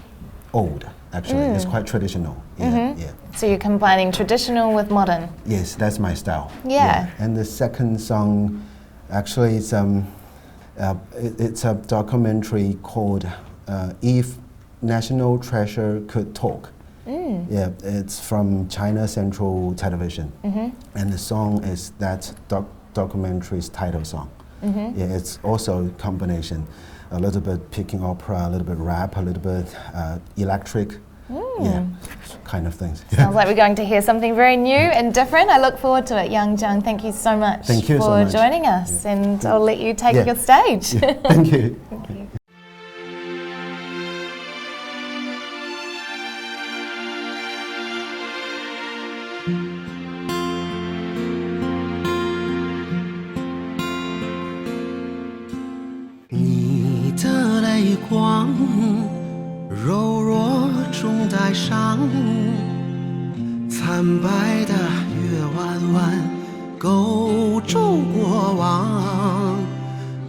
old, actually. It's quite traditional. Yeah. So you're combining traditional with modern? Yes, that's my style. Yeah. And the second song, actually, it's a documentary called If National Treasure Could Talk. Yeah, it's from China Central Television. And the song is that documentary's title song. Yeah, it's also a combination, a little bit Peking opera, a little bit rap, a little bit electric, kind of things. Sounds like we're going to hear something very new and different. I look forward to it. Young Jung, thank you so much for joining us, and I'll let you take your stage. Thank you. Thank you. 光，柔弱中带伤，惨白的月弯弯勾住过往，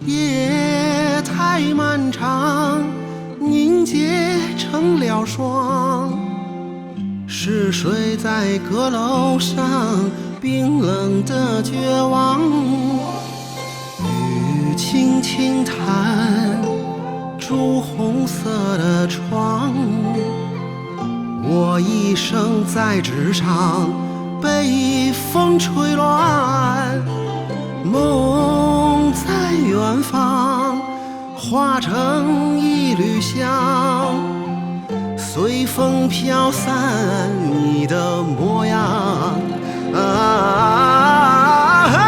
夜太漫长，凝结成了霜，是谁在阁楼上冰冷的绝望？雨轻轻弹，朱红色的窗，我一生在纸上被风吹乱，梦在远方化成一缕香，随风飘散你的模样啊，嘿，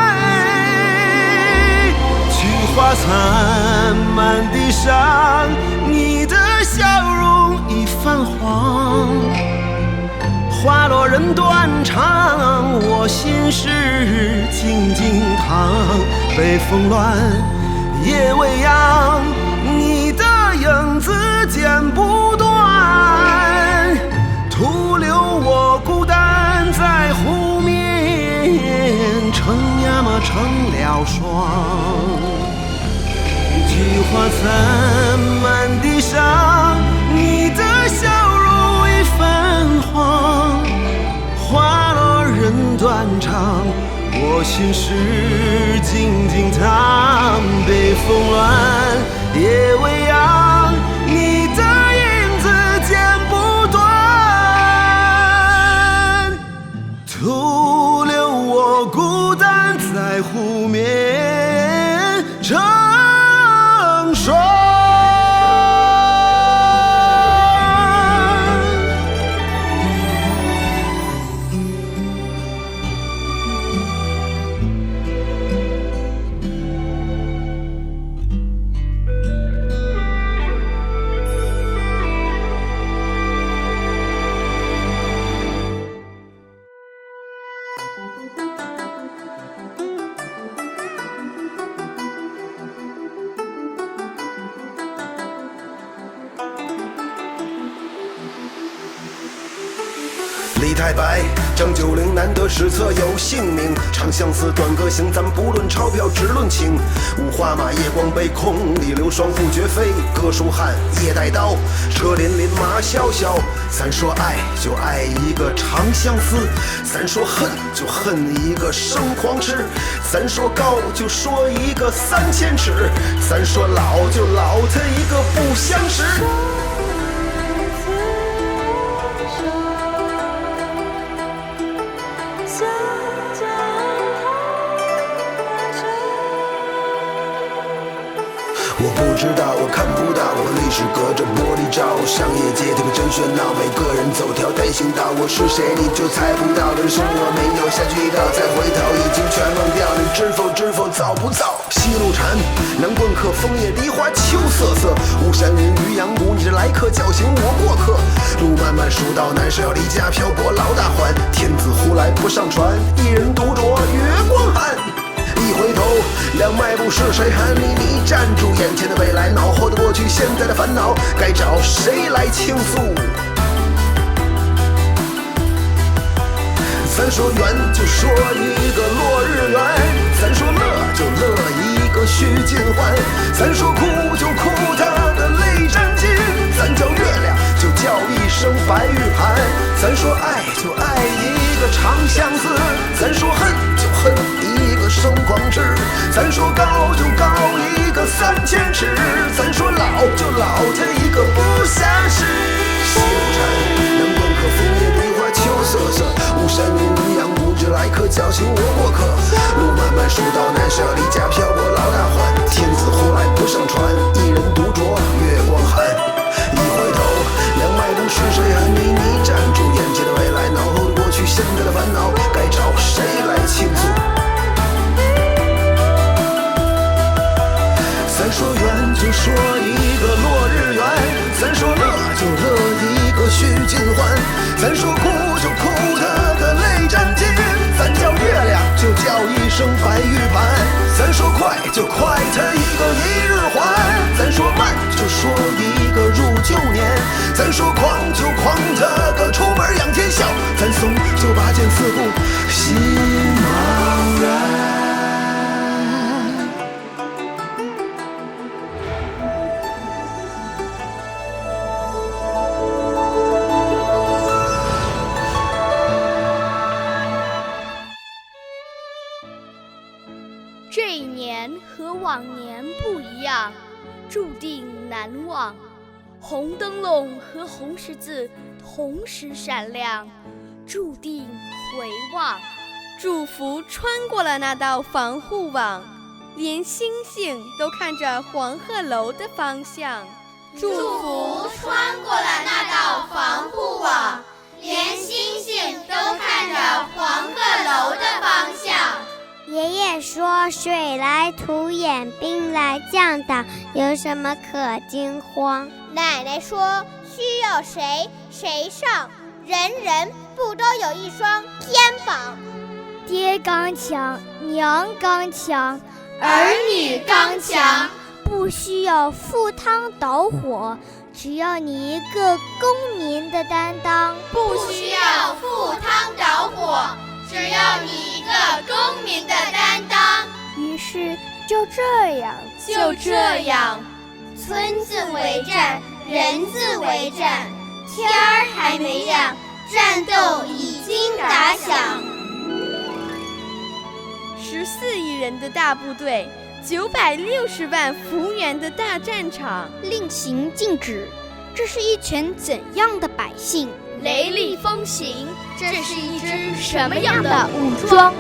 菊花残，满地伤，你的笑容已泛黄，花落人断肠，我心事静静躺，北风乱，夜未央，你的影子剪不断，徒留我孤单在湖面，成呀嘛成了霜。菊花残，满地伤，你的笑容已泛黄，花落人断肠，我心事静静躺，北风乱，夜未央，你的影子剪不断，徒留我孤单在湖面成霜。李太白，张九龄难得史册有姓名，长相思短歌行，咱不论钞票只论情。五花马夜光杯空，李刘双父绝飞，哥舒翰夜带刀，车辚辚马萧萧。咱说爱就爱一个长相思，咱说恨就恨一个生狂痴，咱说高就说一个3000尺，咱说老就老他一个不相识。我不知道，我看不到，我历史隔着玻璃罩，商业街这个真喧闹，每个人走条单行道。我是谁你就猜不到，人生我没有下去一道，再回头已经全忘掉。你知否早不早？西路禅，南棍客，枫叶梨花秋瑟瑟，巫山云渔阳谷，你这来客叫醒我过客。路漫漫蜀道难，是要离家漂泊老大还。天子呼来不上船，一人独酌月光寒。一回头，两迈步，是谁喊你？你站住眼前的未来，脑后的过去，现在的烦恼，该找谁来倾诉？咱说圆就说一个落日圆，咱说乐就乐一个须尽欢，咱说哭就哭他的泪沾襟，咱叫月亮就叫一声白玉盘，咱说爱就爱一个长相思，咱说恨就恨一个生狂痴，咱说高就高一个3000尺，咱说老就老他一个不相识。西路禅，南棍客，枫叶梨花秋瑟瑟，巫山云渔阳谷，这来客叫醒我过客。路漫漫蜀道难，是要离家漂泊老大还。天子呼来不上船，一人独酌月光寒。一回头，两迈步，是谁喊你？你站住眼前的未来，脑后的过去，现在的烦恼，该找谁来倾诉？咱说圆就说一个落日圆，咱说乐就乐一个须尽欢，咱说哭就哭他的泪沾襟，咱叫月亮就叫一声白玉盘，咱说心茫然。这一年和往年不一样，注定难忘。红灯笼和红十字同时闪亮，注定回望。祝福穿过了那道防护网，连星星都看着黄鹤楼的方向。祝福穿过了那道防护网，连星星都看着黄鹤楼的方向。爷爷说水来土掩，兵来将挡，有什么可惊慌？奶奶说需要谁谁上，人人不都有一双肩膀。爹刚强，娘刚强，儿女刚强，不需要赴汤蹈火，只要你一个公民的担当。不需要赴汤蹈火，只要你一个公民的担当。于是就这样，村字为站，人字为站，天儿还没亮，战斗已经打响。14亿人的大部队，960万幅员的大战场，令行禁止，这是一群怎样的百姓？雷厉风行，这是一支什么样的武装？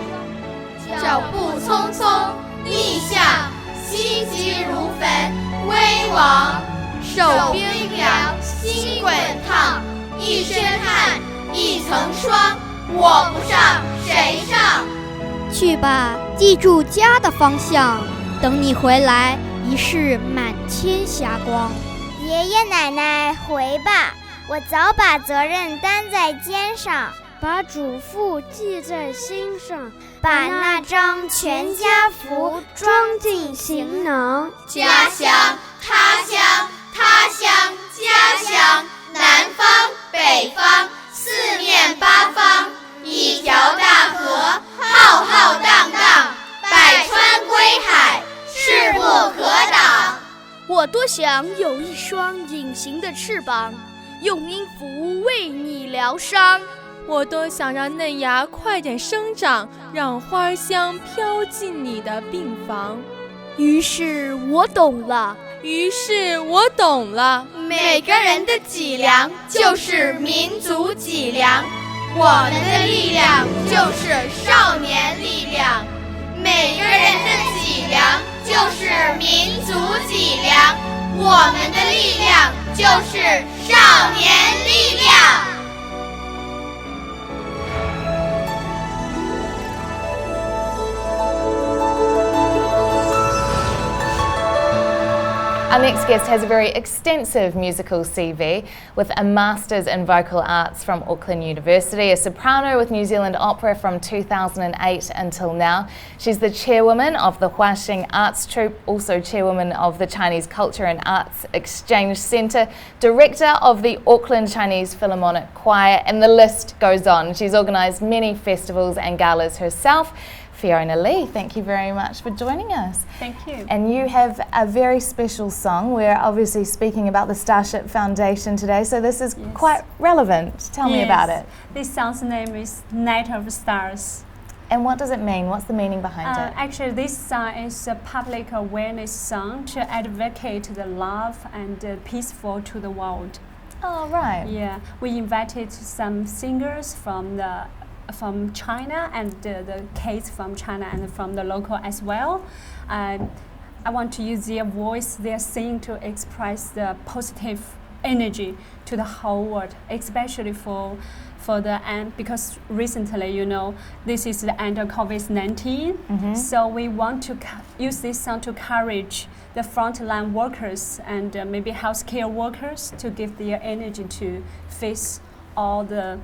脚步匆匆，逆向，心急如焚，危亡。手冰凉，心滚烫，一身汗，一层霜。我不上，谁上？去吧，记住家的方向，等你回来，已是满天霞光。爷爷奶奶回吧，我早把责任担在肩上，把嘱咐记在心上，把那张全家福装进行囊。家乡，他乡，他乡，家乡，南方，北方，四面八方，一条大河，浩浩荡荡，百川归海，势不可挡。我多想有一双隐形的翅膀，用音符为你疗伤。我多想让嫩芽快点生长，让花香飘进你的病房。于是我懂了，每个人的脊梁就是民族脊梁，我们的力量就是少年力量。每个人的脊梁就是民族脊梁，我们的力量就是少年力量。Our next guest has a very extensive musical CV with a Masters in Vocal Arts from Auckland University, a soprano with New Zealand Opera from 2008 until now. She's the chairwoman of the Huaxing Arts Troupe, also chairwoman of the Chinese Culture and Arts Exchange Centre, director of the Auckland Chinese Philharmonic Choir, and the list goes on. She's organised many festivals and galas herself. Fiona Lee, thank you very much for joining us. Thank you. And you have a very special song. We're obviously speaking about the Starship Foundation today, so this is quite relevant. Tell me about it. This song's name is Night of Stars. And what does it mean? What's the meaning behind it? Actually, this song is a public awareness song to advocate the love and peaceful to the world. Oh, right. Yeah, we invited some singers from China and the kids from China and from the local as well. I want to use their voice, their singing to express the positive energy to the whole world, especially for the end, because recently, you know, this is the end of COVID-19. So we want to use this song to encourage the frontline workers and maybe healthcare workers to give their energy to face all the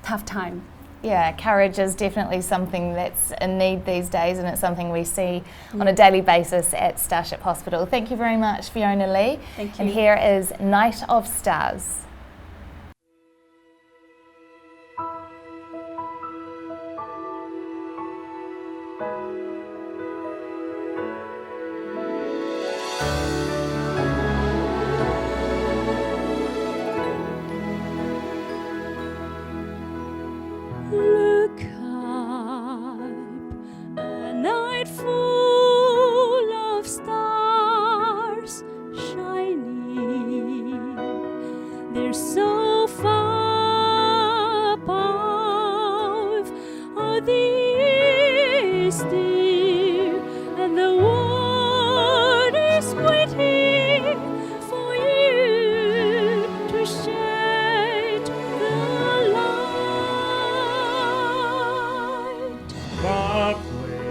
tough time. Yeah, courage is definitely something that's in need these days, and it's something we see on a daily basis at Starship Hospital. Thank you very much, Fiona Lee. Thank you. And here is Night of Stars. night full of stars shining. They're so far above all these dear, and the world is waiting for you to shed the light. What way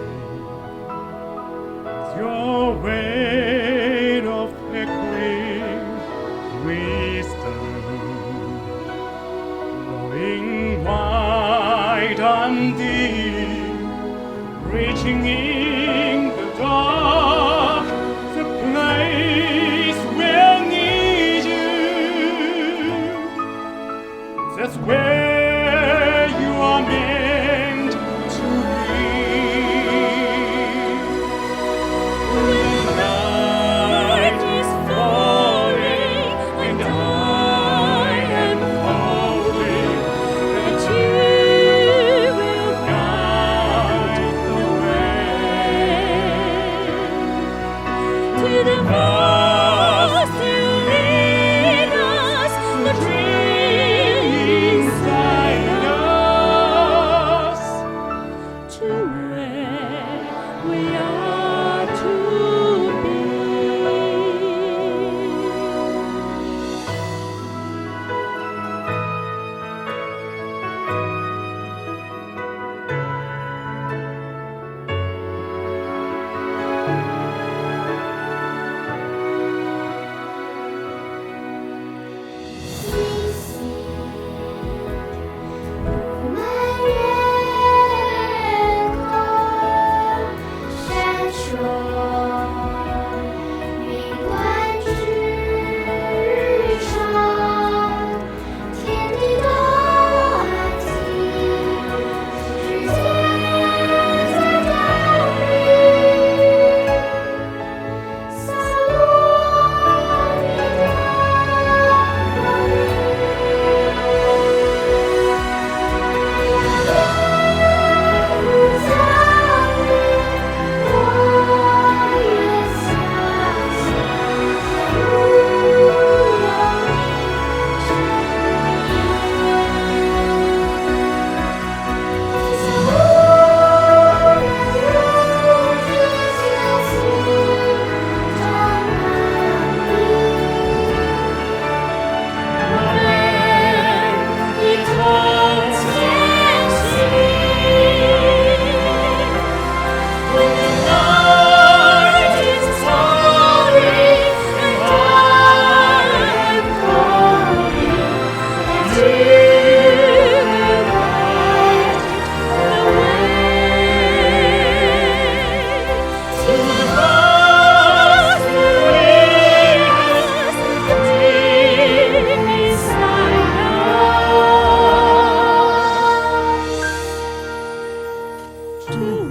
is your way of echoing wisdom, flowing wide and deep, reaching in the dark, the place where I need you. That's where you are meant to be. When the night is falling and I am hoping that you will guide the way to the path you lead us, the dream inside us, to where we are to be. To